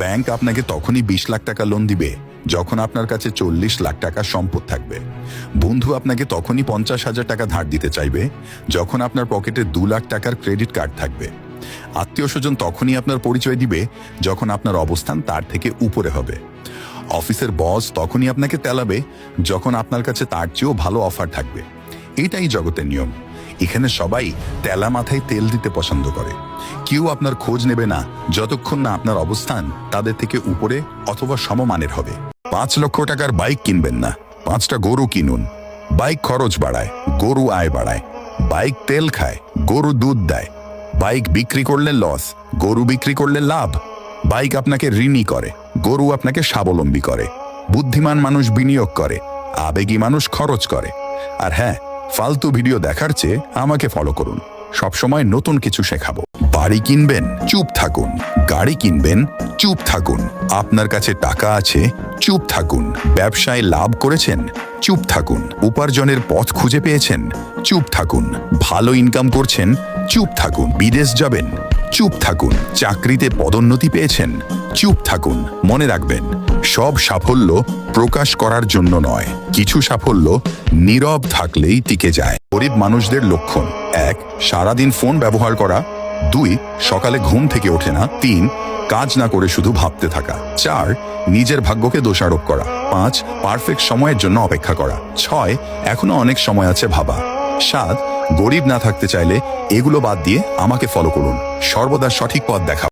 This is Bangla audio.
ব্যাংক আপনাকে তখনই 20 লাখ টাকা লোন দিবে যখন আপনার কাছে 40 লাখ টাকা সম্পদ থাকবে। বন্ধু আপনাকে তখনই 50,000 টাকা ধার দিতে চাইবে যখন আপনার পকেটে 2 লাখ টাকার ক্রেডিট কার্ড থাকবে। আত্মীয় স্বজন তখনই আপনার পরিচয় দিবে যখন আপনার অবস্থান তার থেকে উপরে হবে। অফিসের বস তখনই আপনাকে তেলাবে যখন আপনার কাছে তার চেয়েও ভালো অফার থাকবে। এটাই জগতের নিয়ম। এখানে সবাই তেলা মাথায় তেল দিতে পছন্দ করে। কেউ আপনার খোঁজ নেবে না যতক্ষণ না আপনার অবস্থান তাদের থেকে উপরে অথবা সমমানের হবে। 5 লক্ষ টাকার বাইক কিনবেন না, 5টা গরু কিনুন। বাইক খরচ বাড়ায়, গরু আয় বাড়ায়। বাইক তেল খায়, গরু দুধ দেয়। বাইক বিক্রি করলে লস, গরু বিক্রি করলে লাভ। বাইক আপনাকে ঋণী করে, গরু আপনাকে স্বাবলম্বী করে। বুদ্ধিমান মানুষ বিনিয়োগ করে, আবেগী মানুষ খরচ করে। আর হ্যাঁ, ফালতু ভিডিও দেখার চেয়ে আমাকে ফলো করুন, সবসময় নতুন কিছু শেখাবো। বাড়ি কিনবেন, চুপ থাকুন। গাড়ি কিনবেন, চুপ থাকুন। আপনার কাছে টাকা আছে, চুপ থাকুন। ব্যবসায় লাভ করেছেন, চুপ থাকুন। উপার্জনের পথ খুঁজে পেয়েছেন, চুপ থাকুন। ভালো ইনকাম করছেন, চুপ থাকুন। বিদেশ যাবেন, চুপ থাকুন। চাকরিতে পদোন্নতি পেয়েছেন, চুপ থাকুন। মনে রাখবেন, সব সাফল্য প্রকাশ করার জন্য নয়, কিছু সাফল্য নীরব থাকলেই টিকে যায়। গরিব মানুষদের লক্ষণ: 1. সারাদিন ফোন ব্যবহার করা। 2. সকালে ঘুম থেকে ওঠে না। 3. কাজ না করে শুধু ভাবতে থাকা। 4. নিজের ভাগ্যকে দোষারোপ করা। 5. পারফেক্ট সময়ের জন্য অপেক্ষা করা। 6. এখনো অনেক সময় আছে ভাবা। 7. গরিব না থাকতে চাইলে এগুলো বাদ দিয়ে আমাকে ফলো করুন, সর্বদা সঠিক পথ দেখা।